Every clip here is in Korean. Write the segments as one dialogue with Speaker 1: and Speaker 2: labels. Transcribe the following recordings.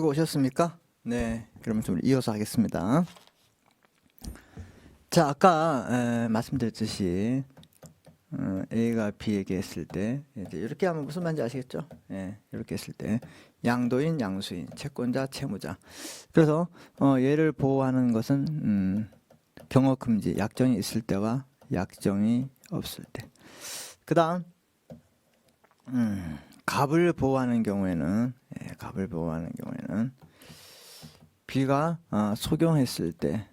Speaker 1: 오셨습니까? 네, 그러면 좀 이어서 하겠습니다. 자, 아까 말씀드렸듯이 A가 B에게 했을 때 이제 이렇게 하면 무슨 말인지 아시겠죠? 예, 이렇게 했을 때 양도인, 양수인, 채권자, 채무자. 그래서 얘를 보호하는 것은 경어 금지, 약정이 있을 때와 약정이 없을 때. 그다음 갑을 보호하는 경우에는 갑을 보호하는 경우에는 B가 소경했을 때,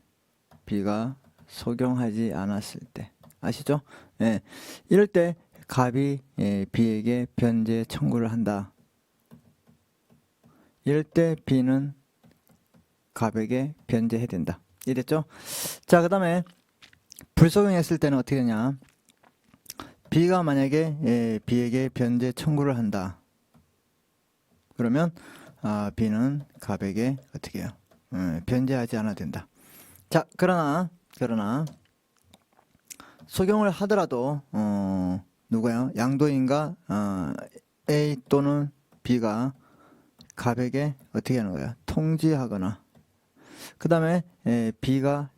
Speaker 1: B가 소경하지 않았을 때, 아시죠? 예, 이럴 때 갑이 B에게 변제 청구를 한다. 이럴 때 B는 갑에게 변제해야 된다. 이랬죠? 자, 그 다음에 불소경했을 때는 어떻게 되냐? B가 만약에 B에게 변제 청구를 한다. 그러면 B는 갑에게 어떻게 해요? 변제하지 않아도 된다. 자, 그러나 소경을 하더라도 누구야? 양도인과 A 또는 B가 갑에게 어떻게 하는 거야? 통지하거나 그 다음에 B가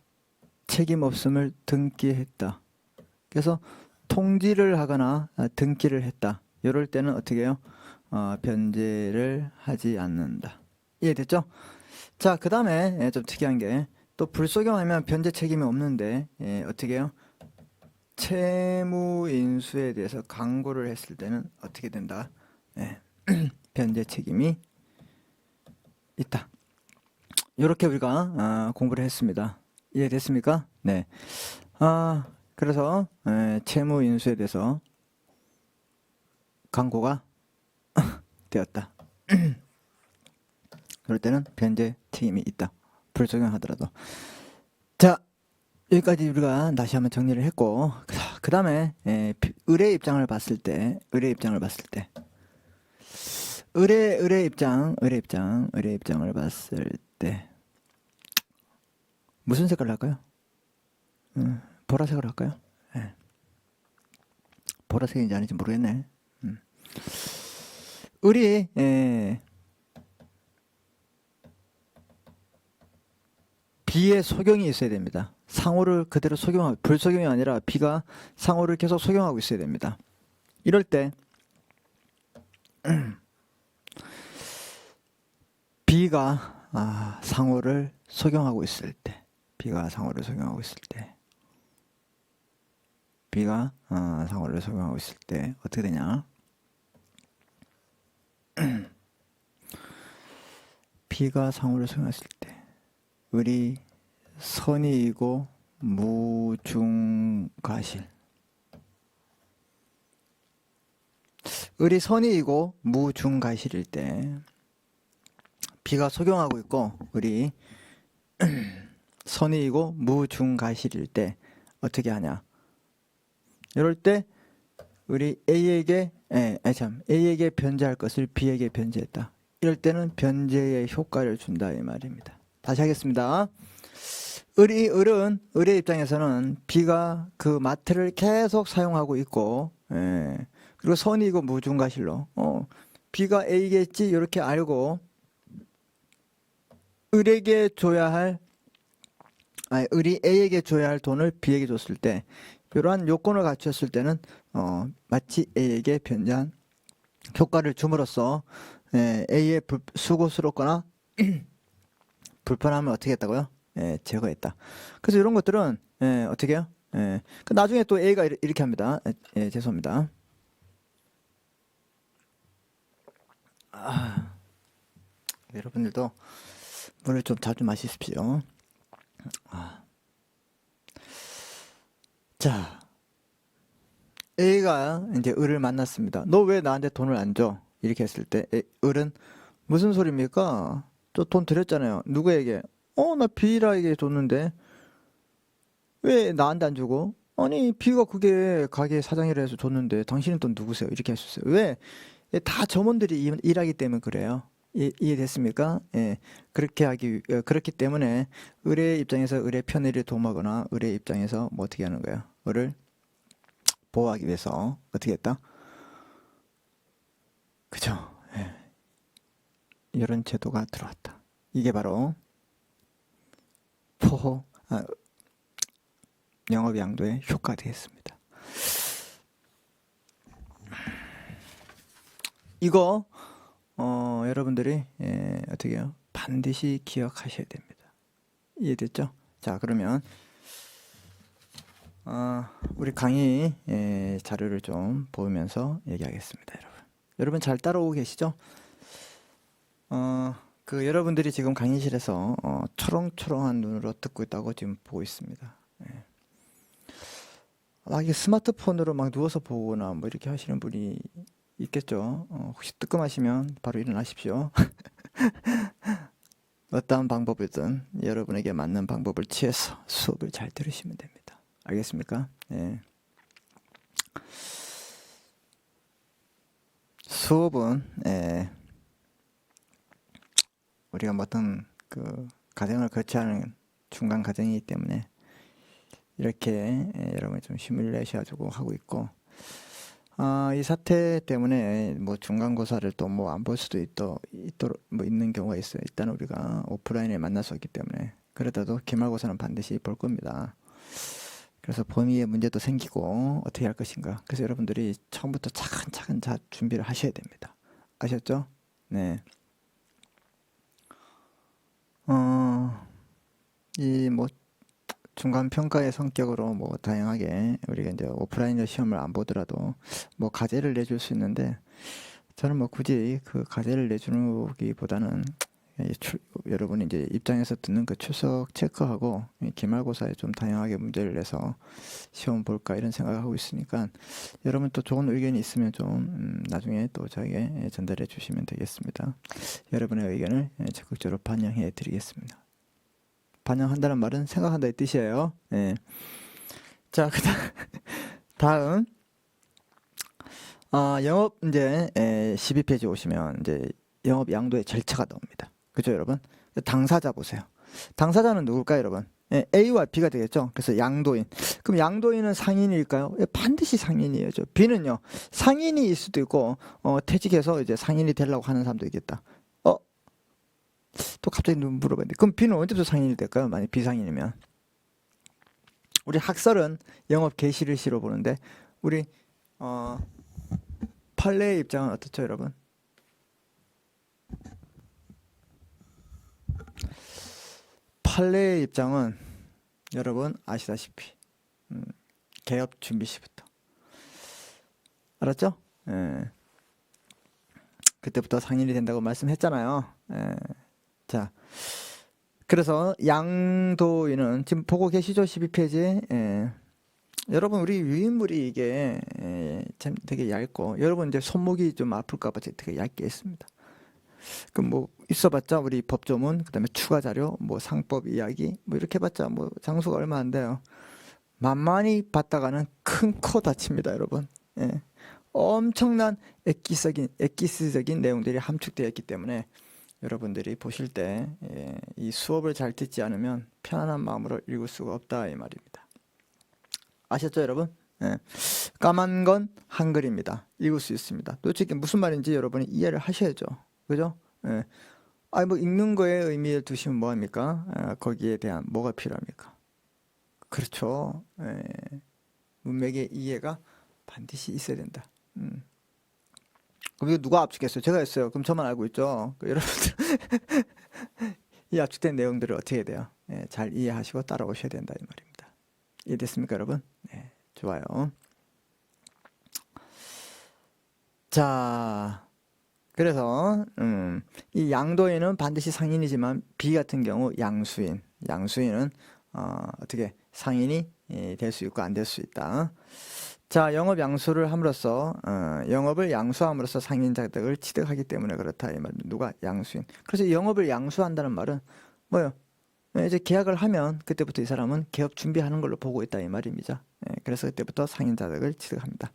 Speaker 1: 책임 없음을 등기했다. 그래서 통지를 하거나 등기를 했다. 이럴 때는 어떻게 해요? 변제를 하지 않는다. 이해됐죠? 자, 그 다음에 좀 특이한 게 또 불소경하면 변제 책임이 없는데 어떻게 해요? 채무인수에 대해서 강구를 했을 때는 어떻게 된다? 변제 책임이 있다. 이렇게 우리가 공부를 했습니다. 이해됐습니까? 네. 그래서 채무인수에 대해서 강구가 되었다. 그럴 때는 변제 책임이 있다. 불소경하더라도. 자, 여기까지 우리가 다시 한번 정리를 했고, 그 다음에 의뢰 입장을 봤을 때, 의뢰 입장을 봤을 때 무슨 색깔을 할까요? 보라색으로 할까요? 네. 보라색인지 아닌지 모르겠네. 우리 B의 소경이 있어야 됩니다. 상호를 그대로 소경하고, 불소경이 아니라 B가 상호를 계속 소경하고 있어야 됩니다. 이럴 때 B가 상호를 소경하고 있을 때, B가 상호를 소경하고 있을 때, B가 상호를 소경하고 있을 때 어떻게 되냐? B가 상호를 소경했을 때 을이 선의이고 무중과실. 을이 선의이고 무중과실일 때 B가 소경하고 있고 을이 선의이고 무중과실일 때 어떻게 하냐? 이럴 때 을이 A에게 A에게 변제할 것을 B에게 변제했다. 이럴 때는 변제의 효과를 준다 이 말입니다. 다시 하겠습니다. 을은 을의 입장에서는 B가 그 마트를 계속 사용하고 있고 그리고 선이고 무중과실로 B가 A겠지 이렇게 알고 을에게 줘야 할 을이 A에게 줘야 할 돈을 B에게 줬을 때 이러한 요건을 갖췄을 때는 마치 A에게 변제한 효과를 줌으로써 A의 수고스럽거나 불편함을 어떻게 했다고요? 제거했다. 그래서 이런 것들은 어떻게 해요? 그 나중에 또 A가 이렇게 합니다. 죄송합니다. 여러분들도 물을 좀 자주 마시십시오. 자, A가 이제 을을 만났습니다. 너 왜 나한테 돈을 안 줘? 이렇게 했을 때 을은 무슨 소리입니까? 저 돈 드렸잖아요. 누구에게? 나 B라에게 줬는데 왜 나한테 안 주고? 아니 B가 그게 가게 사장이라 해서 줬는데 당신은 또 누구세요? 이렇게 하셨어요. 왜? 다 점원들이 일하기 때문에 그래요. 이해됐습니까? 그렇기 때문에 을의 입장에서 을의 편의를 도모하거나 을의 입장에서 뭐 어떻게 하는 거예요? 을을 보호하기 위해서 어떻게 했다? 그죠? 이런 제도가 들어왔다. 이게 바로 영업 양도의 효과가 되겠습니다. 이거 여러분들이 어떻게 해요? 반드시 기억하셔야 됩니다. 이해됐죠? 자, 그러면 우리 강의 자료를 좀 보면서 얘기하겠습니다, 여러분. 여러분 잘 따라오고 계시죠? 여러분들이 지금 강의실에서 초롱초롱한 눈으로 듣고 있다고 지금 보고 있습니다. 이게 스마트폰으로 막 누워서 보거나 뭐 이렇게 하시는 분이 있겠죠. 혹시 뜨끔하시면 바로 일어나십시오. 어떠한 방법이든 여러분에게 맞는 방법을 취해서 수업을 잘 들으시면 됩니다. 알겠습니까? 네. 수업은 우리가 어떤 과정을 거치하는 중간 과정이기 때문에 이렇게 여러분이 좀 힘을 내셔가지고 하고 있고, 이 사태 때문에 뭐 중간고사를 또 뭐 안 볼 수도 있는 경우가 있어요. 일단 우리가 오프라인에 만날 수 있기 때문에. 그러다도 기말고사는 반드시 볼 겁니다. 그래서 범위에 문제도 생기고 어떻게 할 것인가. 그래서 여러분들이 처음부터 차근차근 준비를 하셔야 됩니다. 아셨죠? 네. 이 뭐 중간 평가의 성격으로 뭐 다양하게 우리가 이제 오프라인으로 시험을 안 보더라도 뭐 과제를 내줄 수 있는데, 저는 뭐 굳이 그 과제를 내주기보다는 여러분이 이제 입장에서 듣는 그 출석 체크하고 기말고사에 좀 다양하게 문제를 내서 시험 볼까 이런 생각을 하고 있으니까, 여러분 또 좋은 의견이 있으면 좀 나중에 또 저에게 전달해 주시면 되겠습니다. 여러분의 의견을 적극적으로 반영해 드리겠습니다. 반영한다는 말은 생각한다의 뜻이에요. 네. 자, 다음 영업 이제 12페이지 오시면 이제 영업 양도의 절차가 나옵니다. 그죠, 여러분? 당사자 보세요. 당사자는 누굴까요, 여러분? A와 B가 되겠죠. 그래서 양도인. 그럼 양도인은 상인일까요? 반드시 상인이에요. B는요, 상인일 수도 있고 퇴직해서 이제 상인이 되려고 하는 사람도 있겠다. 또 갑자기 물어봤는데, 그럼 B는 언제부터 상인이 될까요? 만약 비상인이면. 우리 학설은 영업 개시를 시로 보는데, 우리 판례의 입장은 어떻죠, 여러분? 판례의 입장은 여러분 아시다시피 개업 준비 시부터. 알았죠? 그때부터 상인이 된다고 말씀했잖아요. 자, 그래서 양도인은 지금 보고 계시죠? 12페이지. 여러분, 우리 유인물이 이게 참 되게 얇고, 여러분 이제 손목이 좀 아플까봐 되게 얇게 했습니다. 그럼 뭐 있어봤자 우리 법조문, 그다음에 추가 자료, 뭐 상법 이야기, 뭐 이렇게 봤자 뭐 장수가 얼마 안 돼요. 만만히 봤다가는 큰 코 다칩니다, 여러분. 엄청난 엑기스적인 내용들이 함축되어 있기 때문에 여러분들이 보실 때 이 수업을 잘 듣지 않으면 편안한 마음으로 읽을 수가 없다, 이 말입니다. 아셨죠, 여러분? 까만 건 한글입니다. 읽을 수 있습니다. 도대체 무슨 말인지 여러분이 이해를 하셔야죠. 그죠? 뭐 읽는 거에 의미를 두시면 뭐합니까? 거기에 대한 뭐가 필요합니까? 그렇죠. 문맥의 이해가 반드시 있어야 된다. 그럼 이거 누가 압축했어요? 제가 했어요. 그럼 저만 알고 있죠? 여러분들 이 압축된 내용들을 어떻게 해야 돼요? 잘 이해하시고 따라오셔야 된다, 이 말입니다. 이해됐습니까, 여러분? 네, 좋아요. 자, 그래서 이 양도인은 반드시 상인이지만 B 같은 경우 양수인은 어떻게 상인이 될 수 있고 안 될 수 있다. 자, 영업 양수를 함으로써 영업을 양수함으로써 상인 자격을 취득하기 때문에 그렇다, 이 말입니다. 누가? 양수인. 그래서 이 영업을 양수한다는 말은 뭐예요? 이제 계약을 하면 그때부터 이 사람은 개업 준비하는 걸로 보고 있다, 이 말입니다. 그래서 그때부터 상인 자격을 취득합니다.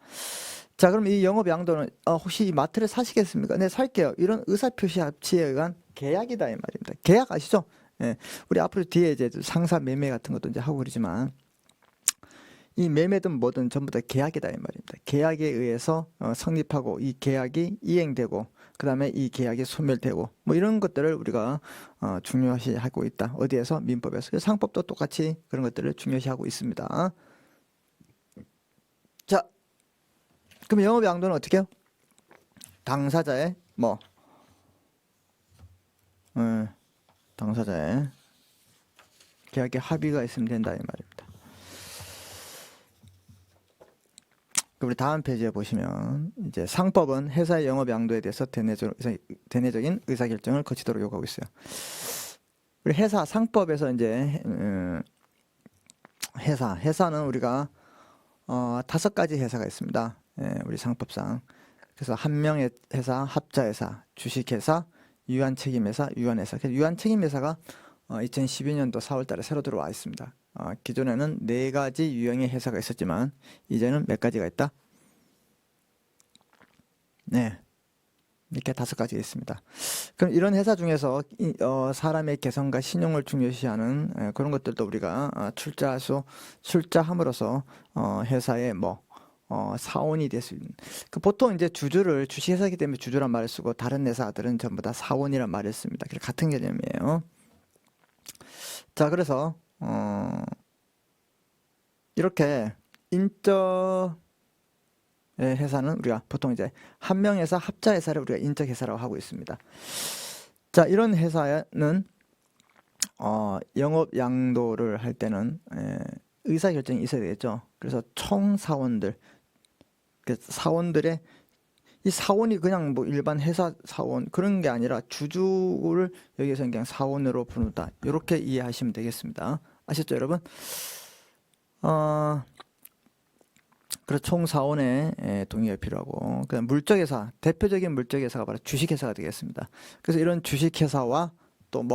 Speaker 1: 자, 그럼 이 영업 양도는 혹시 이 마트를 사시겠습니까? 네, 살게요. 이런 의사표시 합치에 의한 계약이다, 이 말입니다. 계약 아시죠? 우리 앞으로 뒤에 이제 상사 매매 같은 것도 이제 하고 그러지만, 이 매매든 뭐든 전부 다 계약이다 이 말입니다. 계약에 의해서 성립하고 이 계약이 이행되고 그 다음에 이 계약이 소멸되고 뭐 이런 것들을 우리가 중요시하고 있다. 어디에서? 민법에서. 상법도 똑같이 그런 것들을 중요시하고 있습니다. 자, 그럼 영업 양도는 어떻게 해요? 당사자의 뭐 당사자의 계약에 합의가 있으면 된다 이 말입니다. 우리 다음 페이지에 보시면 이제 상법은 회사의 영업 양도에 대해서 대내적인 의사결정을 거치도록 요구하고 있어요. 우리 회사 상법에서 이제 회사는 우리가 5가지 회사가 있습니다. 예, 우리 상법상. 그래서 한 명의 회사, 합자회사, 주식회사, 유한책임회사, 유한회사. 유한책임회사가 2012년도 4월달에 새로 들어와 있습니다. 기존에는 4가지 유형의 회사가 있었지만 이제는 몇 가지가 있다? 네, 이렇게 5가지 있습니다. 그럼 이런 회사 중에서 사람의 개성과 신용을 중요시하는 그런 것들도 우리가 출자함으로써 회사의 사원이 될 수 있는. 보통 이제 주식회사이기 때문에 주주란 말을 쓰고 다른 회사들은 전부 다 사원이란 말을 씁니다. 같은 개념이에요. 자, 그래서 이렇게 인적 회사는 우리가 보통 이제 한 명회사, 합자회사를 우리가 인적회사라고 하고 있습니다. 자, 이런 회사는 영업 양도를 할 때는 의사결정이 있어야 되겠죠. 그래서 총 사원들, 사원들의 이 사원이 그냥 뭐 일반 회사 사원 그런 게 아니라 주주를 여기서 그냥 사원으로 부른다. 이렇게 이해하시면 되겠습니다. 아셨죠, 여러분? 그래서 총 사원의 동의가 필요하고, 그다음 물적회사, 대표적인 물적회사가 바로 주식회사가 되겠습니다. 그래서 이런 주식회사와 또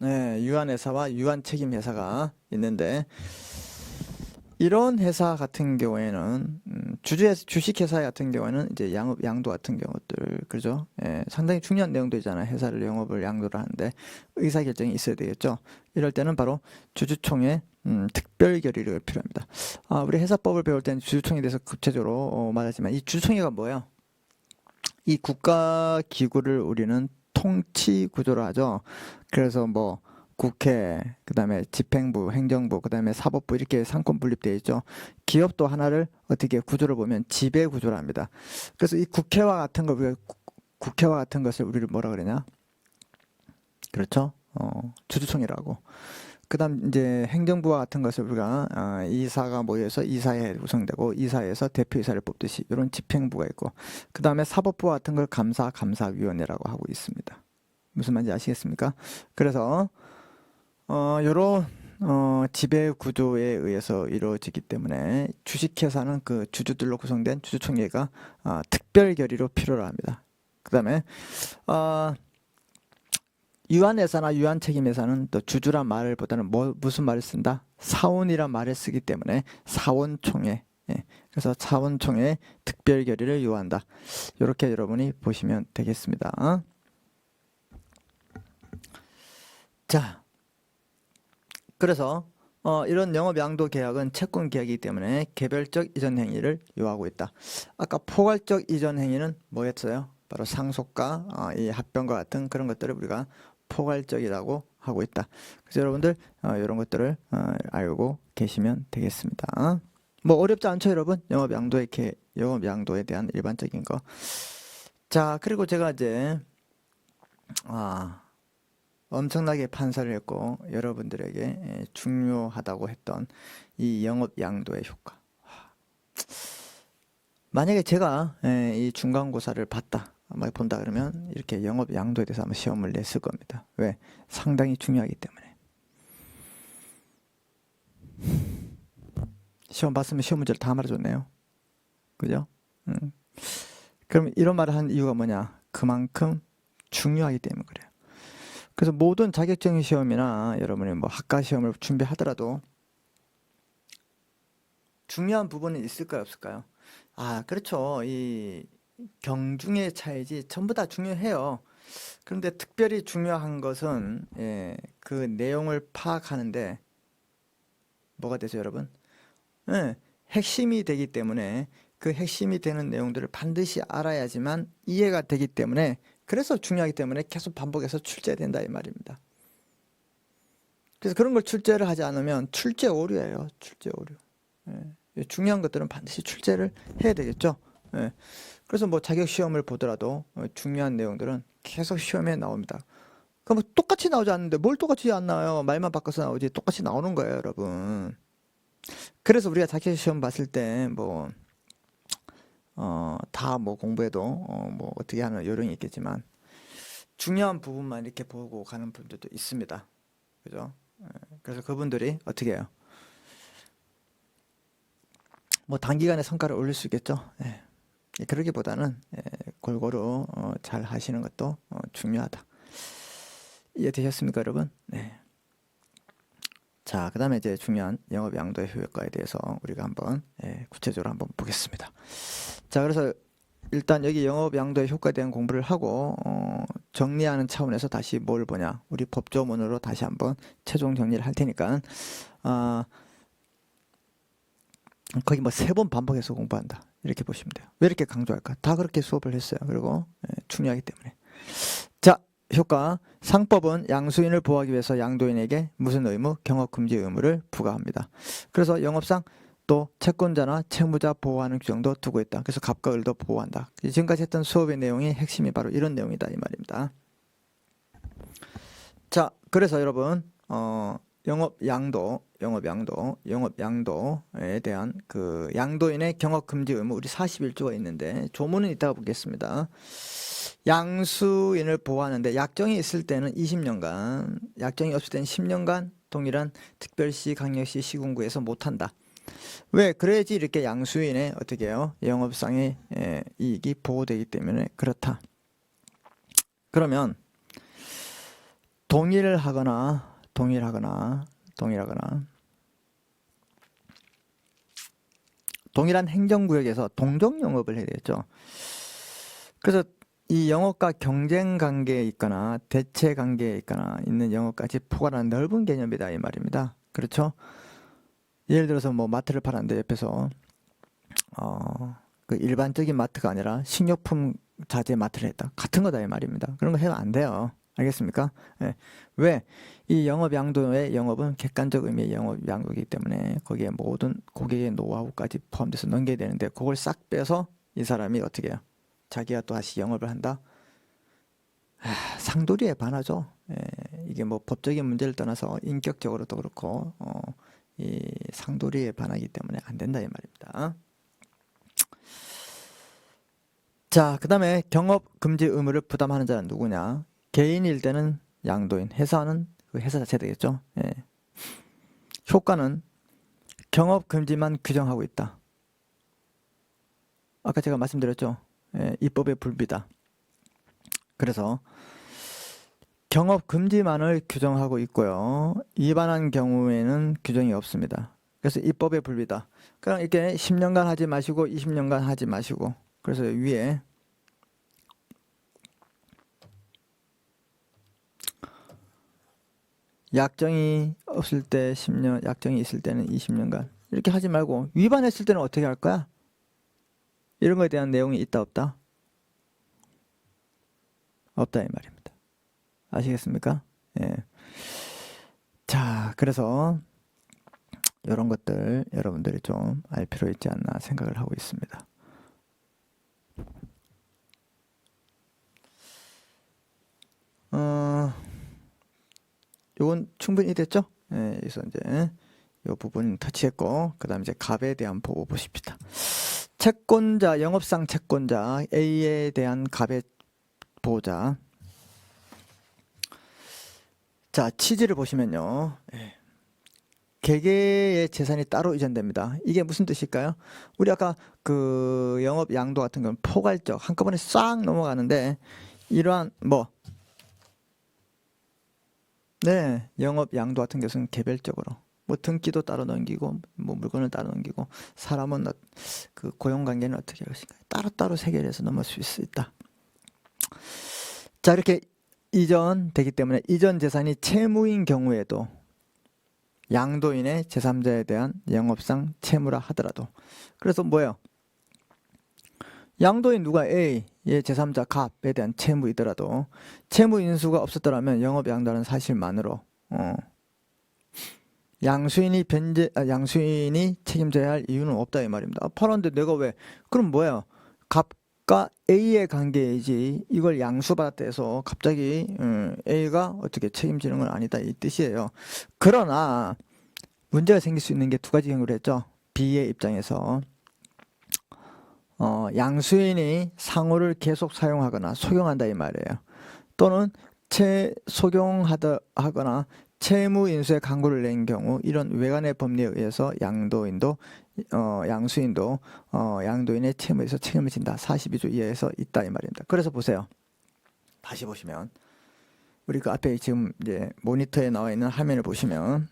Speaker 1: 유한회사와 유한책임회사가 있는데, 이런 회사 같은 경우에는 주식회사 같은 경우에는 이제 양도 같은 경우들 그죠? 상당히 중요한 내용들이잖아요. 회사를 영업을 양도를 하는데 의사결정이 있어야 되겠죠. 이럴 때는 바로 주주총회 특별 결의가 필요합니다. 우리 회사법을 배울 때는 주주총회에 대해서 구체적으로 말하지만 이 주주총회가 뭐예요? 이 국가기구를 우리는 통치구조로 하죠. 그래서 국회, 그 다음에 집행부, 행정부, 그 다음에 사법부 이렇게 상권 분립되어 있죠. 기업도 하나를 어떻게 구조를 보면 지배구조를 합니다. 그래서 이 국회와 같은 것을 우리를 뭐라 그러냐? 그렇죠? 주주총회라고. 그 다음 이제 행정부와 같은 것을 우리가 이사가 모여서 이사회 구성되고 이사회에서 대표이사를 뽑듯이 이런 집행부가 있고, 그 다음에 사법부와 같은 걸 감사위원회라고 하고 있습니다. 무슨 말인지 아시겠습니까? 그래서 요런 지배 구조에 의해서 이루어지기 때문에 주식회사는 그 주주들로 구성된 주주총회가 특별 결의로 필요로 합니다. 그 다음에 유한회사나 유한책임회사는 또 주주란 말보다는 무슨 말을 쓴다? 사원이란 말을 쓰기 때문에 사원총회. 그래서 사원총회 특별 결의를 요한다. 이렇게 여러분이 보시면 되겠습니다. 자, 그래서 이런 영업 양도 계약은 채권 계약이기 때문에 개별적 이전 행위를 요하고 있다. 아까 포괄적 이전 행위는 뭐였어요? 바로 상속과 이 합병과 같은 그런 것들을 우리가 포괄적이라고 하고 있다. 그래서 여러분들 이런 것들을 알고 계시면 되겠습니다. 어렵지 않죠, 여러분? 영업 양도에 대한 일반적인 거. 자, 그리고 제가 이제 엄청나게 판사를 했고 여러분들에게 중요하다고 했던 이 영업 양도의 효과. 만약에 제가 이 중간고사를 본다 그러면 이렇게 영업 양도에 대해서 한번 시험을 냈을 겁니다. 왜? 상당히 중요하기 때문에. 시험 봤으면 시험 문제를 다 말해줬네요. 그죠? 그럼 이런 말을 한 이유가 뭐냐? 그만큼 중요하기 때문에 그래요. 그래서 모든 자격증 시험이나 여러분이 학과 시험을 준비하더라도 중요한 부분은 있을까요, 없을까요? 그렇죠. 이 경중의 차이지 전부 다 중요해요. 그런데 특별히 중요한 것은 그 내용을 파악하는데 뭐가 되죠, 여러분? 예, 핵심이 되기 때문에 그 핵심이 되는 내용들을 반드시 알아야지만 이해가 되기 때문에 그래서 중요하기 때문에 계속 반복해서 출제된다 이 말입니다. 그래서 그런 걸 출제를 하지 않으면 출제 오류예요. 출제 오류. 예, 중요한 것들은 반드시 출제를 해야 되겠죠. 예, 그래서 뭐 자격 시험을 보더라도 중요한 내용들은 계속 시험에 나옵니다. 그럼 뭐 똑같이 나오지 않는데 뭘 똑같이 안 나와요? 말만 바꿔서 나오지 똑같이 나오는 거예요, 여러분. 그래서 우리가 자격 시험 봤을 때 뭐 다 뭐 공부해도 뭐 어떻게 하는 요령이 있겠지만 중요한 부분만 이렇게 보고 가는 분들도 있습니다. 그죠? 그래서 그분들이 어떻게 해요? 뭐 단기간에 성과를 올릴 수 있겠죠. 예. 그러기보다는 골고루 잘 하시는 것도 중요하다. 이해되셨습니까, 여러분? 네. 자, 그 다음에 이제 중요한 영업 양도의 효과에 대해서 우리가 한번 구체적으로 한번 보겠습니다. 자, 그래서 일단 여기 영업 양도의 효과에 대한 공부를 하고 정리하는 차원에서 다시 뭘 보냐, 우리 법조문으로 다시 한번 최종 정리를 할 테니까 거기 뭐 3번 반복해서 공부한다 이렇게 보시면 돼요. 왜 이렇게 강조할까? 다 그렇게 수업을 했어요. 그리고 중요하기 때문에. 자, 효과. 상법은 양수인을 보호하기 위해서 양도인에게 무슨 의무? 경업금지 의무를 부과합니다. 그래서 영업상 또 채권자나 채무자 보호하는 규정도 두고 있다. 그래서 갑과 을도 보호한다. 지금까지 했던 수업의 내용이 핵심이 바로 이런 내용이다 이 말입니다. 자, 그래서 여러분 영업양도에 대한 그 양도인의 경업금지 의무 우리 41조가 있는데 조문은 이따가 보겠습니다. 양수인을 보호하는데 약정이 있을 때는 20년간, 약정이 없을 때는 10년간 동일한 특별시, 강력시, 시군구에서 못한다. 왜? 그래야지 이렇게 양수인의 어떻게 해요? 영업상의 이익이 보호되기 때문에 그렇다. 그러면 동일하거나 동일한 행정구역에서 동종 영업을 해야 되겠죠. 그래서 이 영업과 경쟁 관계에 있거나 대체 관계에 있거나 있는 영업까지 포괄하는 넓은 개념이다 이 말입니다. 그렇죠? 예를 들어서 뭐 마트를 팔았는데 옆에서 그 일반적인 마트가 아니라 식료품 자재 마트를 했다. 같은 거다 이 말입니다. 그런 거 해도 안 돼요. 알겠습니까? 예. 왜? 이 영업 양도의 영업은 객관적 의미의 영업 양도이기 때문에 거기에 모든 고객의 노하우까지 포함돼서 넘겨야 되는데 그걸 싹 빼서 이 사람이 어떻게 해요? 자기가 또 다시 영업을 한다? 상도리에 반하죠. 이게 뭐 법적인 문제를 떠나서 인격적으로도 그렇고 이 상도리에 반하기 때문에 안 된다 이 말입니다. 자, 그 다음에 경업금지 의무를 부담하는 자는 누구냐? 개인일 때는 양도인, 회사는 그 회사 자체 되겠죠. 효과는 경업금지만 규정하고 있다. 아까 제가 말씀드렸죠. 입법의 불비다. 그래서 경업금지만을 규정하고 있고요. 위반한 경우에는 규정이 없습니다. 그래서 입법의 불비다. 그럼 이렇게 10년간 하지 마시고 20년간 하지 마시고, 그래서 위에 약정이 없을 때 10년, 약정이 있을 때는 20년간 이렇게 하지 말고 위반했을 때는 어떻게 할 거야? 이런 거에 대한 내용이 있다 없다? 없다 이 말입니다. 아시겠습니까? 예. 자, 그래서 이런 것들 여러분들이 좀 알 필요 있지 않나 생각을 하고 있습니다. 요건 충분히 됐죠? 예, 그래서 이제 요 부분 터치했고, 그 다음 이제 갑에 대한 보고 보십시다. 채권자, 영업상 채권자 A에 대한 갑의 보호자. 자, 취지를 보시면요. 개개의 재산이 따로 이전됩니다. 이게 무슨 뜻일까요? 우리 아까 그 영업 양도 같은 건 포괄적 한꺼번에 싹 넘어가는데 이러한 네, 영업 양도 같은 것은 개별적으로 뭐 등기도 따로 넘기고 뭐 물건을 따로 넘기고 사람은 그 고용 관계는 어떻게 할 것인가 따로따로 세계에서 넘을 수 있다. 자, 이렇게 이전되기 때문에 이전 재산이 채무인 경우에도 양도인의 제3자에 대한 영업상 채무라 하더라도. 그래서 뭐예요? 양도인 누가 A의 제3자 갑에 대한 채무이더라도 채무 인수가 없었더라면 영업 양도하는 사실만으로 양수인이 양수인이 책임져야 할 이유는 없다 이 말입니다. 팔았는데 내가 왜? 그럼 뭐예요? 갑과 A의 관계이지 이걸 양수받았다 해서 갑자기 A가 어떻게 책임지는 건 아니다 이 뜻이에요. 그러나 문제가 생길 수 있는 게 두 가지 경우를 했죠. B의 입장에서 양수인이 상호를 계속 사용하거나 소경한다 이 말이에요. 또는 소경하거나 채무 인수에 강구를 낸 경우 이런 외관의 법리에 의해서 양수인도 양도인의 채무에서 책임을 진다. 42조 이하에서 있다 이 말입니다. 그래서 보세요. 다시 보시면 우리 그 앞에 지금 이제 모니터에 나와 있는 화면을 보시면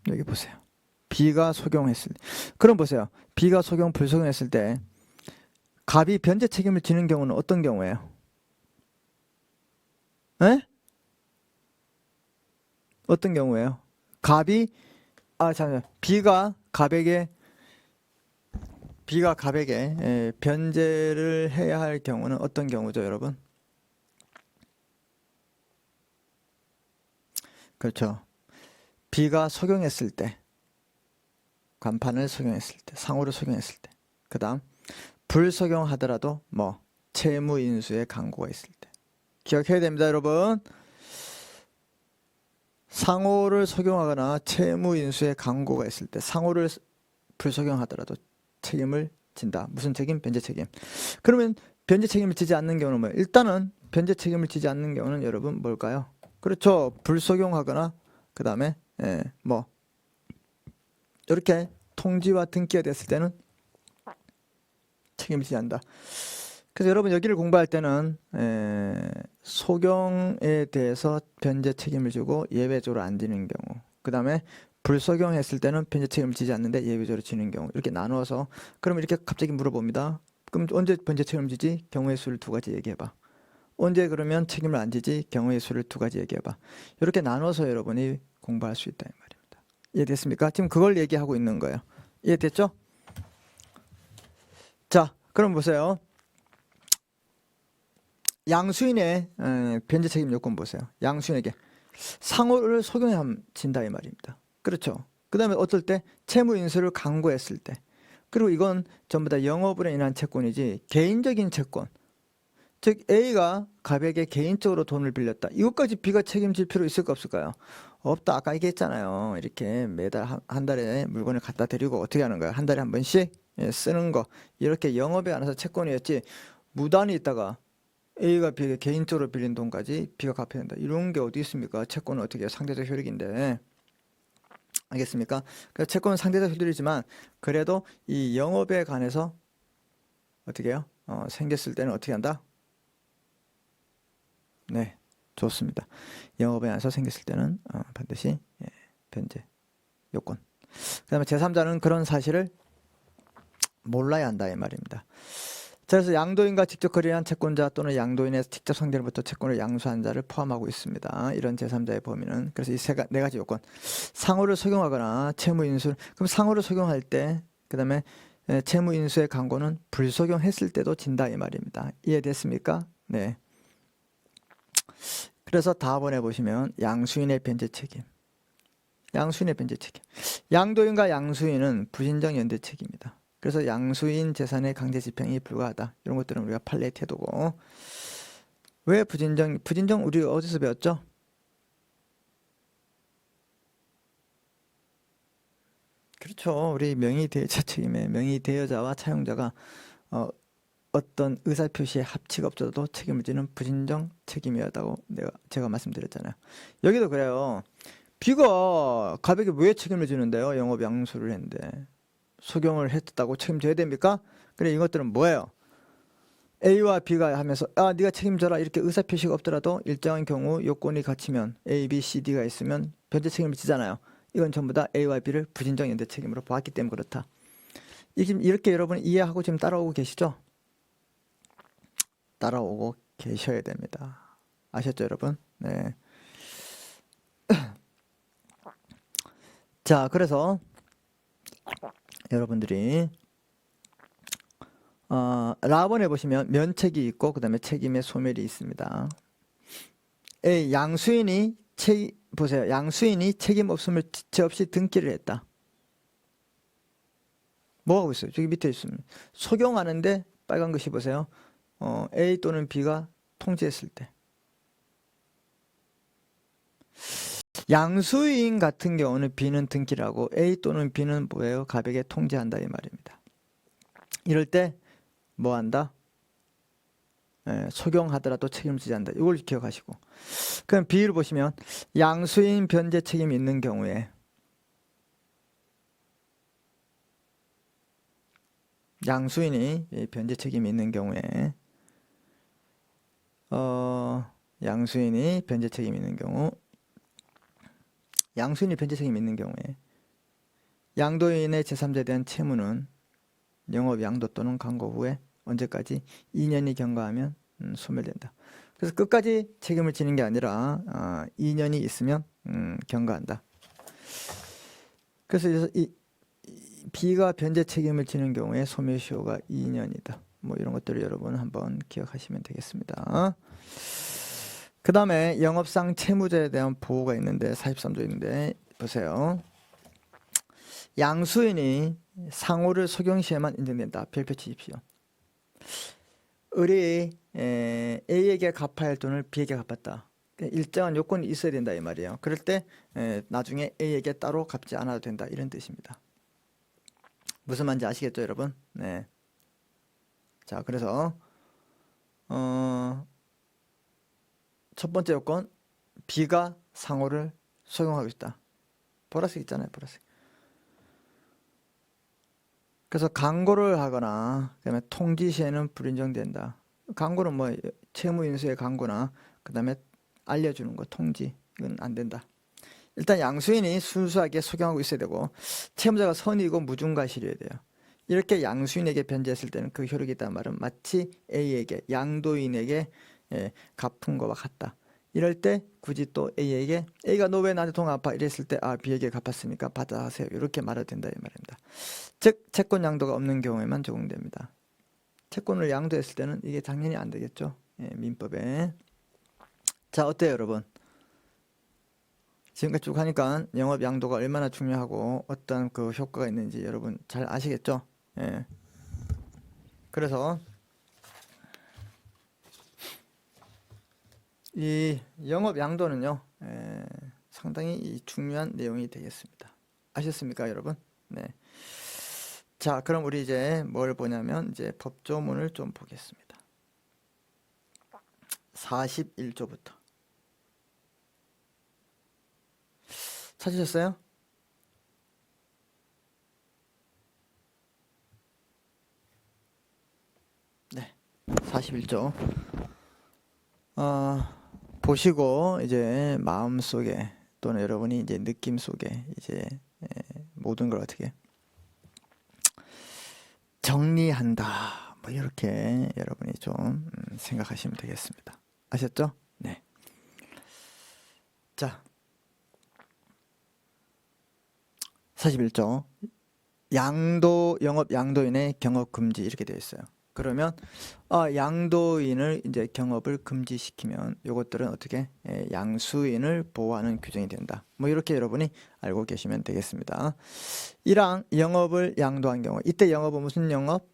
Speaker 1: 여기 보세요. B가 소경했을 때 그럼 보세요. B가 소경 불소경했을 때 갑이 변제 책임을 지는 경우는 어떤 경우예요? 에? 어떤 경우예요? 갑이 잠시만. B가 갑에게 변제를 해야 할 경우는 어떤 경우죠, 여러분? 그렇죠. B가 소경했을 때, 간판을 소경했을 때, 상호를 소경했을 때, 그 다음 불소경하더라도 뭐 채무 인수에 강구가 있을 때 기억해야 됩니다, 여러분. 상호를 소경하거나 채무 인수에 강구가 있을 때 상호를 불소경하더라도 책임을 진다. 무슨 책임? 변제 책임. 그러면 변제 책임을 지지 않는 경우는 뭐예요? 일단은 변제 책임을 지지 않는 경우는 여러분 뭘까요? 그렇죠. 불소경하거나 그 다음에 뭐 이렇게 통지와 등기가 됐을 때는 책임을 지지 않는다. 그래서 여러분 여기를 공부할 때는 소경에 대해서 변제 책임을 지고 예외적으로 안 지는 경우, 그 다음에 불소경했을 때는 변제 책임을 지지 않는데 예외적으로 지는 경우 이렇게 나누어서 그럼 이렇게 갑자기 물어봅니다. 그럼 언제 변제 책임을 지지? 경우의 수를 두 가지 얘기해봐. 언제 그러면 책임을 안 지지? 경우의 수를 두 가지 얘기해봐. 이렇게 나눠서 여러분이 공부할 수 있다 이 말입니다. 이해됐습니까? 지금 그걸 얘기하고 있는 거예요. 이해됐죠? 자, 그럼 보세요. 양수인의 변제 책임 요건 보세요. 양수인에게 상호를 소경진다 이 말입니다. 그렇죠. 그 다음에 어떨 때 채무 인수를 강구했을 때, 그리고 이건 전부 다 영업으로 인한 채권이지 개인적인 채권, 즉 A가 갑에게 개인적으로 돈을 빌렸다. 이것까지 B가 책임질 필요 있을까 없을까요? 없다. 아까 얘기했잖아요. 이렇게 매달 한 달에 물건을 갖다 드리고 어떻게 하는 거야? 한 달에 한 번씩 쓰는 거. 이렇게 영업에 관해서 채권이었지 무단히 있다가 A가 B에게 개인적으로 빌린 돈까지 B가 갚아야 된다. 이런 게 어디 있습니까? 채권은 어떻게 해요? 상대적 효력인데. 알겠습니까? 그래서 채권은 상대적 효력이지만 그래도 이 영업에 관해서 어떻게 해요? 생겼을 때는 어떻게 한다? 네, 좋습니다. 영업에 관해서 생겼을 때는 반드시 변제 요건. 그 다음에 제3자는 그런 사실을 몰라야 한다 이 말입니다. 그래서 양도인과 직접 거래한 채권자 또는 양도인의 직접 상대로부터 채권을 양수한 자를 포함하고 있습니다. 이런 제3자의 범위는. 그래서 이 네 가지 요건. 상호를 소경하거나 채무 인수. 그럼 상호를 소경할 때, 그 다음에 채무 인수의 강고는 불소경했을 때도 진다 이 말입니다. 이해됐습니까? 네. 그래서 다음번에 보시면 양수인의 변제 책임. 양수인의 변제 책임. 양도인과 양수인은 부진정 연대 책임이다. 그래서 양수인 재산의 강제 집행이 불가하다. 이런 것들은 우리가 판례 태도고. 왜 부진정 우리 어디서 배웠죠? 그렇죠. 우리 명의대여자 책임에 명의대여자와 차용자가 어떤 의사표시에 합치가 없어도 책임을 지는 부진정 책임이었다고 제가 말씀드렸잖아요. 여기도 그래요. B가 갑에게 왜 책임을 지는데요? 영업 양수를 했는데. 소경을 했다고 책임져야 됩니까? 그래, 이것들은 뭐예요? A와 B가 하면서 네가 책임져라 이렇게 의사표시가 없더라도 일정한 경우 요건이 갖추면 A, B, C, D가 있으면 변제 책임을 지잖아요. 이건 전부 다 A와 B를 부진정 연대 책임으로 보았기 때문에 그렇다. 이렇게 여러분 이해하고 지금 따라오고 계시죠? 따라오고 계셔야 됩니다. 아셨죠, 여러분? 네. 자, 자, 그래서 여러분들이 라본에 보시면 면책이 있고 그 다음에 책임의 소멸이 있습니다. 양수인이 보세요. 양수인이 책임 없음을 지체 없이 등기를 했다. 뭐 하고 있어요? 저기 밑에 있습니다. 소경하는데 빨간 것이 보세요. A 또는 B가 통지했을 때. 양수인 같은 경우는 B는 등기를 하고 A 또는 B는 뭐예요? 가백에 통지한다 이 말입니다. 이럴 때 뭐 한다? 소경하더라도 책임을 지지 않는다. 이걸 기억하시고. 그럼 B를 보시면 양수인 변제 책임이 있는 경우에 양수인이 변제 책임이 있는 경우에 양수인이 변제 책임이 있는 경우 양수인이 변제 책임이 있는 경우에 양도인의 제3자에 대한 채무는 영업 양도 또는 강고 후에 언제까지 2년이 경과하면 소멸된다. 그래서 끝까지 책임을 지는 게 아니라 2년이 있으면 경과한다. 그래서 이 B가 변제 책임을 지는 경우에 소멸시효가 2년이다. 뭐 이런 것들을 여러분 한번 기억하시면 되겠습니다. 그 다음에 영업상 채무자에 대한 보호가 있는데 43조 있는데 보세요. 양수인이 상호를 소경 시에만 인정된다. 별표 치십시오. 을이 A에게 갚아야 할 돈을 B에게 갚았다. 일정한 요건이 있어야 된다 이 말이에요. 그럴 때 나중에 A에게 따로 갚지 않아도 된다 이런 뜻입니다. 무슨 말인지 아시겠죠 여러분? 네. 자, 그래서 첫 번째 요건 B가 상호를 소용하고 있다. 보라색 있잖아요. 보라색. 그래서 강고를 하거나 그다음에 통지 시에는 불인정된다. 강고는 뭐 채무인수의 강고나 그다음에 알려주는 거 통지 이건 안 된다. 일단 양수인이 순수하게 소경하고 있어야 되고 채무자가 선이고 무중과실이어야 돼요. 이렇게 양수인에게 변제했을 때는 그 효력이 있다는 말은 마치 A에게 양도인에게 갚은 것과 같다. 이럴 때 굳이 또 A에게 A가 너 왜 나한테 돈 갚아 이랬을 때 B에게 갚았으니까 받아하세요 이렇게 말해도 된다 이 말입니다. 즉 채권 양도가 없는 경우에만 적용됩니다. 채권을 양도했을 때는 이게 당연히 안 되겠죠. 민법에. 자, 어때요 여러분? 지금까지 쭉 하니까 영업 양도가 얼마나 중요하고 어떤 그 효과가 있는지 여러분 잘 아시겠죠? 예. 그래서 이 영업 양도는요 상당히 중요한 내용이 되겠습니다. 아셨습니까 여러분? 네. 자, 그럼 우리 이제 뭘 보냐면 이제 법조문을 좀 보겠습니다. 41조부터 찾으셨어요? 네. 41조 보시고 이제 마음속에 또는 여러분이 이제 느낌 속에 이제 모든 걸 어떻게 정리한다 뭐 이렇게 여러분이 좀 생각하시면 되겠습니다. 아셨죠? 네. 자, 41조 양도 영업 양도인의 경업 금지 이렇게 되어 있어요. 그러면 양도인을 이제 경업을 금지시키면 이것들은 어떻게 양수인을 보호하는 규정이 된다. 뭐 이렇게 여러분이 알고 계시면 되겠습니다. 1항 영업을 양도한 경우 이때 영업은 무슨 영업?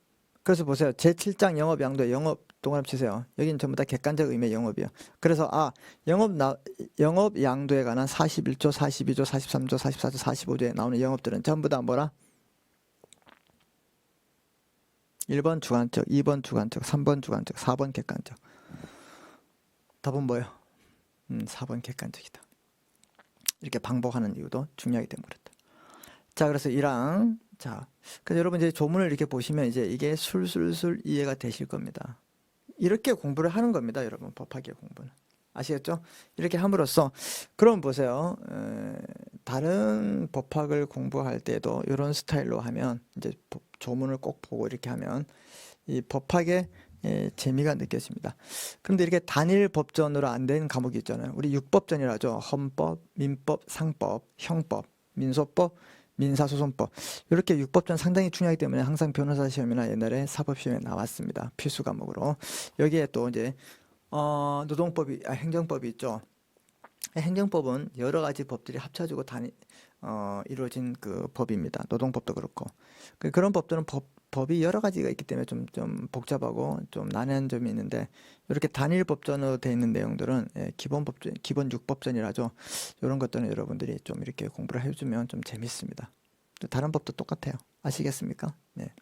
Speaker 1: 그래서 보세요. 제7장 영업 양도 영업 동그라미 치세요. 여기는 전부 다 객관적 의미의 영업이요. 그래서 영업 양도에 관한 41조, 42조, 43조, 44조, 45조에 나오는 영업들은 전부 다 뭐라? 1번 주관적, 2번 주관적, 3번 주관적, 4번 객관적. 답은 뭐예요? 4번 객관적이다. 이렇게 반복하는 이유도 중요하기 때문에 그렇다. 자, 그래서 1항. 자, 그래서 여러분 이제 조문을 이렇게 보시면 이제 이게 술술술 이해가 되실 겁니다. 이렇게 공부를 하는 겁니다, 여러분. 법학의 공부는. 아시겠죠? 이렇게 함으로써 그럼 보세요. 다른 법학을 공부할 때도 이런 스타일로 하면 이제 조문을 꼭 보고 이렇게 하면 이 법학의 재미가 느껴집니다. 그런데 이렇게 단일 법전으로 안 된 과목이 있잖아요. 우리 6법전이라죠. 헌법, 민법, 상법, 형법, 민소법, 민사소송법. 이렇게 육법전 상당히 중요하기 때문에 항상 변호사 시험이나 옛날에 사법 시험에 나왔습니다. 필수 과목으로. 여기에 또 이제 노동법이 행정법이 있죠. 행정법은 여러 가지 법들이 합쳐지고 이루어진 그 법입니다. 노동법도 그렇고. 그런 법들은 법이 여러 가지가 있기 때문에 좀 복잡하고 좀 난해한 점이 있는데, 이렇게 단일 법전으로 되어 있는 내용들은 기본 법전, 기본 6법전이라죠. 이런 것들은 여러분들이 좀 이렇게 공부를 해주면 좀 재밌습니다. 다른 법도 똑같아요. 아시겠습니까? 네.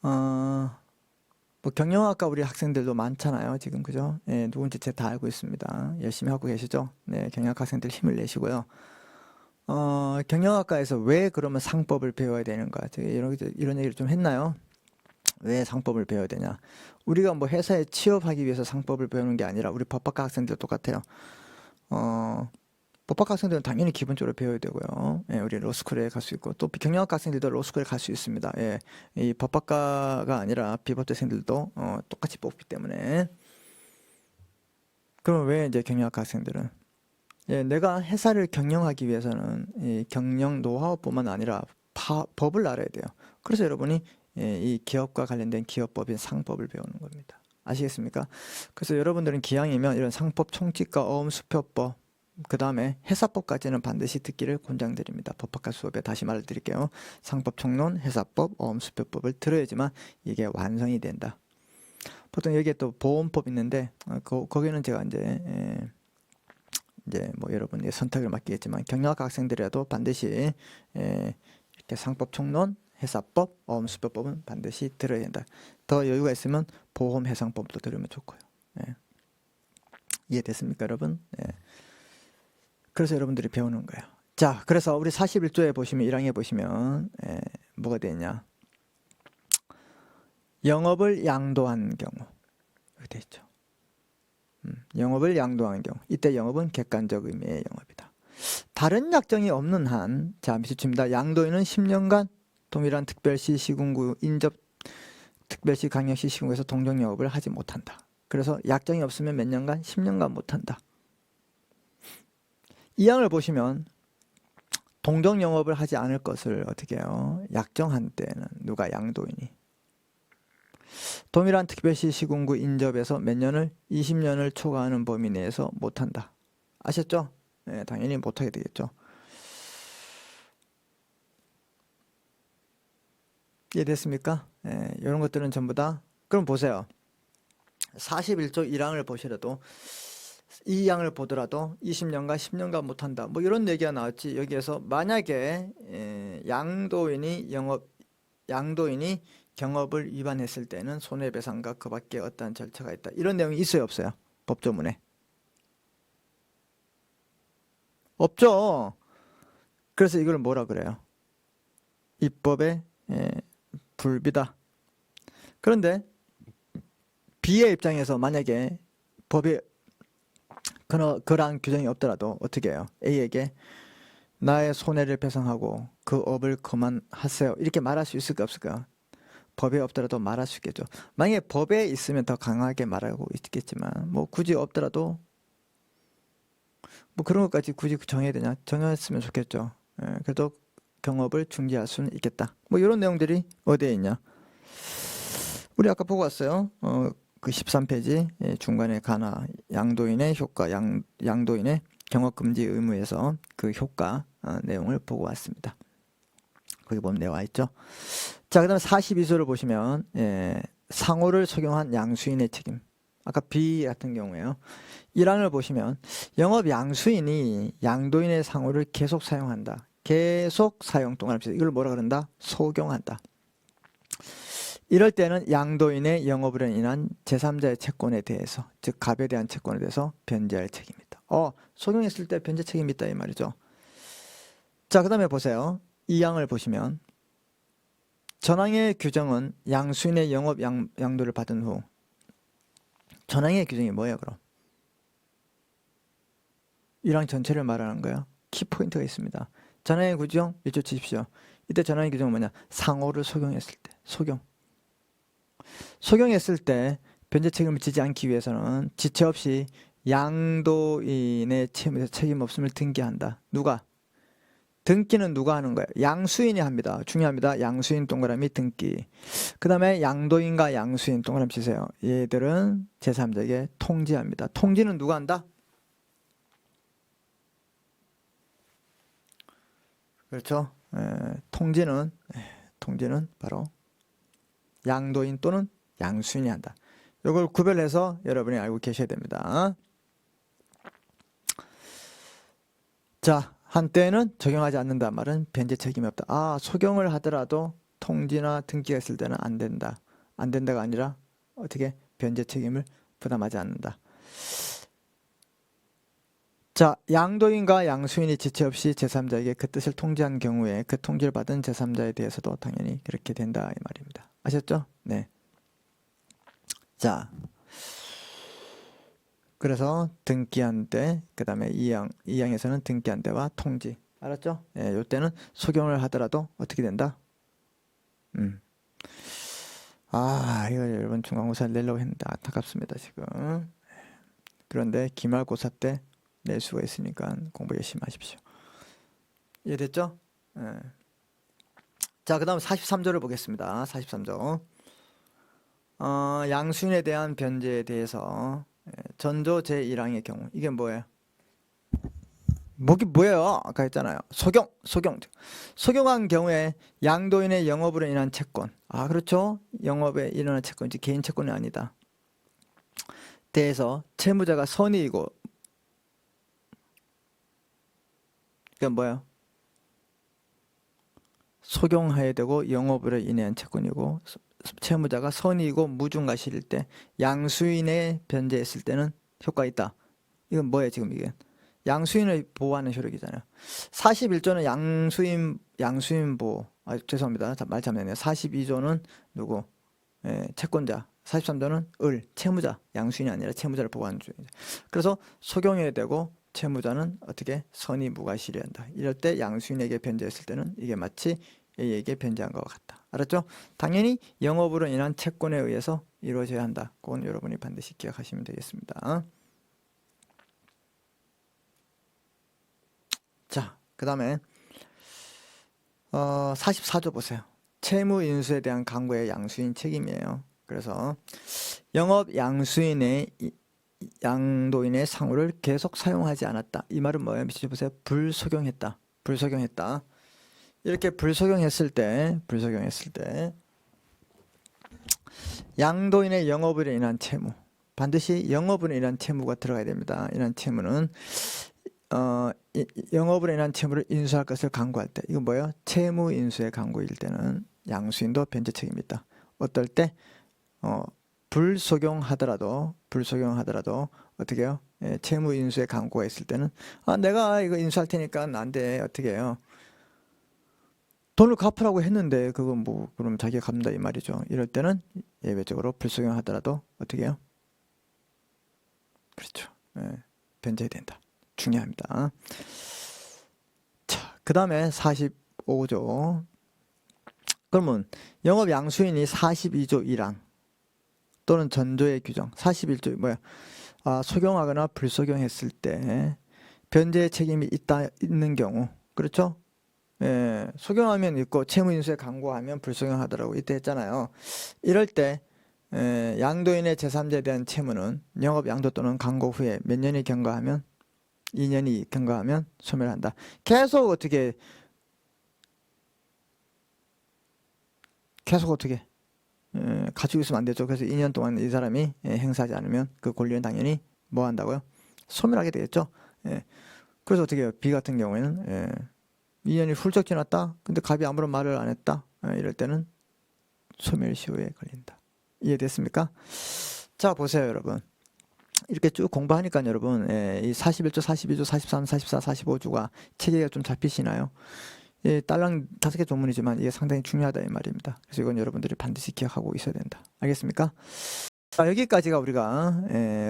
Speaker 1: 뭐 경영학과 우리 학생들도 많잖아요. 지금 그죠? 네, 누군지 제가 다 알고 있습니다. 열심히 하고 계시죠? 네, 경영학 학생들 힘을 내시고요. 경영학과에서 왜 그러면 상법을 배워야 되는가? 제가 이런 얘기를 좀 했나요? 왜 상법을 배워야 되냐? 우리가 뭐 회사에 취업하기 위해서 상법을 배우는 게 아니라 우리 법학과 학생들 똑같아요. 법학과 학생들은 당연히 기본적으로 배워야 되고요. 예, 우리 로스쿨에 갈 수 있고, 또 경영학과 학생들도 로스쿨에 갈 수 있습니다. 예, 이 법학과가 아니라 비법대생들도 똑같이 뽑기 때문에. 그럼 왜 이제 경영학과 학생들은? 예, 내가 회사를 경영하기 위해서는 이 경영 노하우뿐만 아니라 법을 알아야 돼요. 그래서 여러분이 이 기업과 관련된 기업법인 상법을 배우는 겁니다. 아시겠습니까? 그래서 여러분들은 기왕이면 이런 상법, 총칙과 어음, 수표법, 그 다음에 회사법까지는 반드시 듣기를 권장드립니다. 법학과 수업에 다시 말드릴게요. 상법, 총론, 회사법, 어음, 수표법을 들어야지만 이게 완성이 된다. 보통 여기에 또 보험법 있는데 거기는 제가 이제 뭐 여러분의 선택을 맡기겠지만 경영학 학생들이라도 반드시 이렇게 상법, 총론, 회사법, 어음, 수표법은 반드시 들어야 된다. 더 여유가 있으면 보험, 해상법도 들으면 좋고요. 예. 이해됐습니까, 여러분? 예. 그래서 여러분들이 배우는 거예요. 자, 그래서 우리 41조에 보시면 1항에 보시면 뭐가 되냐? 영업을 양도한 경우 이렇게 되어 있죠. 영업을 양도한 경우, 이때 영업은 객관적 의미의 영업이다. 다른 약정이 없는 한, 자, 밑줄칩니다. 양도인은 10년간 동일한 특별시, 시군구, 인접 특별시, 강력시, 시군구에서 동종 영업을 하지 못한다. 그래서 약정이 없으면 몇 년간? 10년간 못한다. 이 항을 보시면 동종 영업을 하지 않을 것을 어떻게 해요? 약정한 때는 누가? 양도인이. 동일한 특별시, 시군구, 인접에서 몇 년을? 20년을 초과하는 범위 내에서 못한다. 아셨죠? 네, 당연히 못하게 되겠죠. 이해됐습니까? 네, 이런 것들은 전부 다. 그럼 보세요. 41조 1항을 보시라도, 이 항을 보더라도 20년간 10년간 못한다. 뭐 이런 얘기가 나왔지. 여기에서 만약에 양도인이 경업을 위반했을 때는 손해배상과 그 밖에 어떠한 절차가 있다. 이런 내용이 있어요, 없어요? 법조문에. 없죠. 그래서 이걸 뭐라 그래요? 입법의 불비다. 그런데 B의 입장에서 만약에 법에 그러한 규정이 없더라도 어떻게 해요? A에게 나의 손해를 배상하고 그 업을 그만하세요. 이렇게 말할 수 있을까 없을까? 법에 없더라도 말할 수 있겠죠. 만약에 법에 있으면 더 강하게 말하고 있겠지만 뭐 굳이 없더라도 뭐 그런 것까지 굳이 정해야 되냐? 정했으면 좋겠죠. 그래도 경업을 중지할 수는 있겠다. 뭐 이런 내용들이 어디에 있냐? 우리 아까 보고 왔어요. 그 13페이지 중간에 가나 양도인의 효과, 양도인의 경업금지 의무에서 그 효과 내용을 보고 왔습니다. 거기 보면 나와 있죠. 자, 그 다음에 42조를 보시면 상호를 적용한 양수인의 책임. 아까 B 같은 경우에요. 1항을 보시면 영업 양수인이 양도인의 상호를 계속 사용한다. 계속 사용 동안 이걸 뭐라 그런다? 소경한다. 이럴 때는 양도인의 영업으로 인한 제3자의 채권에 대해서, 즉 갑에 대한 채권에 대해서 변제할 책임이 있다. 소경했을 때 변제 책임이 있다 이 말이죠. 자, 그 다음에 보세요. 이 항을 보시면 전항의 규정은 양수인의 영업 양도를 받은 후, 전항의 규정이 뭐예요 그럼? 1항 전체를 말하는 거예요. 키포인트가 있습니다. 전항의 규정 1조 치십시오. 이때 전항의 규정은 뭐냐? 상호를 소경했을 때, 소경했을 때 변제 책임을 지지 않기 위해서는 지체 없이 양도인의 책임 없음을 등기한다. 누가? 등기는 누가 하는 거예요? 양수인이 합니다. 중요합니다. 양수인 동그라미 등기. 그 다음에 양도인과 양수인 동그라미 치세요. 얘들은 제3자에게 통지합니다. 통지는 누가 한다? 그렇죠? 통지는 바로 양도인 또는 양수인이 한다. 이걸 구별해서 여러분이 알고 계셔야 됩니다. 자, 한때는 적용하지 않는다 말은 변제 책임이 없다. 아, 소경을 하더라도 통지나 등기가 있을 때는 안 된다. 안 된다가 아니라 어떻게 변제 책임을 부담하지 않는다. 자, 양도인과 양수인이 지체 없이 제3자에게 그 뜻을 통지한 경우에 그 통지를 받은 제3자에 대해서도 당연히 그렇게 된다 이 말입니다. 아셨죠? 네. 자, 그래서 등기한 때, 그 다음에 2항에서는 등기한 때와 통지. 알았죠? 예, 요때는 소경을 하더라도 어떻게 된다? 아, 이거 여러분 중간고사 내려고 했는데 안타깝습니다, 지금. 그런데 기말고사 때 낼 수가 있으니까 공부 열심히 하십시오. 이해됐죠? 예. 자, 그 다음 43조를 보겠습니다. 43조. 양수인에 대한 변제에 대해서 전조 제1항의 경우 이게 뭐예요? 뭐예요? 아까 했잖아요. 소경한 경우에 양도인의 영업으로 인한 채권. 아, 그렇죠. 영업에 일어난 채권이지 개인 채권이 아니다. 대해서 채무자가 선의이고 그러니까 뭐예요? 소경하여야 되고 영업으로 인한 채권이고 채무자가 선의이고 무중과실일 때 양수인에 변제했을 때는 효과 있다. 이건 뭐예요 지금 이게? 양수인을 보호하는 효력이잖아요. 41조는 양수인 보호. 아, 죄송합니다. 말 잘못했네요. 42조는 누구? 채권자. 43조는 채무자. 양수인이 아니라 채무자를 보호하는 조입니다. 그래서 소경해야 되고 채무자는 어떻게 선의 무과실해야 한다. 이럴 때 양수인에게 변제했을 때는 이게 마치 A에게 변제한 것과 같다. 알았죠? 당연히 영업으로 인한 채권에 의해서 이루어져야 한다. 그건 여러분이 반드시 기억하시면 되겠습니다. 자, 그 다음에 44조 보세요. 채무 인수에 대한 강구의 양수인 책임이에요. 그래서 영업 양수인의 양도인의 상호를 계속 사용하지 않았다. 이 말은 뭐예요? 밑에 보세요. 불소경했다. 이렇게 불소경했을 때 양도인의 영업으로 인한 채무, 반드시 영업으로 인한 채무가 들어가야 됩니다. 이런 채무는 영업으로 인한 채무를 인수할 것을 강구할 때, 이건 뭐예요? 채무 인수의 강구일 때는 양수인도 변제 책임이 있다. 어떨 때 불소경하더라도 어떻게 해요? 채무 인수의 강구가 있을 때는 내가 이거 인수할 테니까 안 돼. 어떻게 해요? 돈을 갚으라고 했는데 그건 뭐 그럼 자기가 갚는다 이 말이죠. 이럴 때는 예외적으로 불소경하더라도 어떻게 해요? 그렇죠. 변제해야 된다. 중요합니다. 자, 그 다음에 45조. 그러면 영업 양수인이 42조 1항 또는 전조의 규정 41조 뭐야? 소경하거나 불소경했을 때 변제의 책임이 있는 경우, 그렇죠? 소경하면 있고 채무인수에 강구하면 불소경하더라고 이때 했잖아요. 이럴 때 양도인의 제3자에 대한 채무는 영업 양도 또는 강구 후에 몇 년이 경과하면 2년이 경과하면 소멸한다. 계속 어떻게 가지고 있으면 안 되죠. 그래서 2년 동안 이 사람이 행사하지 않으면 그 권리는 당연히 뭐 한다고요? 소멸하게 되겠죠. 그래서 어떻게 해요? B 같은 경우에는 2년이 훌쩍 지났다. 근데 갑이 아무런 말을 안 했다. 이럴 때는 소멸시효에 걸린다. 이해됐습니까? 자, 보세요, 여러분. 이렇게 쭉 공부하니까 여러분, 이 41조, 42조, 43, 44, 45조가 체계가 좀 잡히시나요? 딸랑 5개 조문이지만 이게 상당히 중요하다 이 말입니다. 그래서 이건 여러분들이 반드시 기억하고 있어야 된다. 알겠습니까? 자, 여기까지가 우리가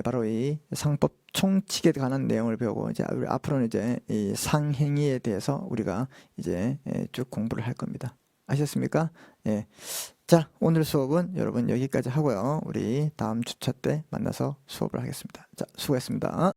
Speaker 1: 바로 이 상법 총칙에 관한 내용을 배우고 이제 우리 앞으로는 이제 이 상행위에 대해서 우리가 이제 쭉 공부를 할 겁니다. 아셨습니까? 자, 오늘 수업은 여러분 여기까지 하고요. 우리 다음 주차 때 만나서 수업을 하겠습니다. 자, 수고했습니다.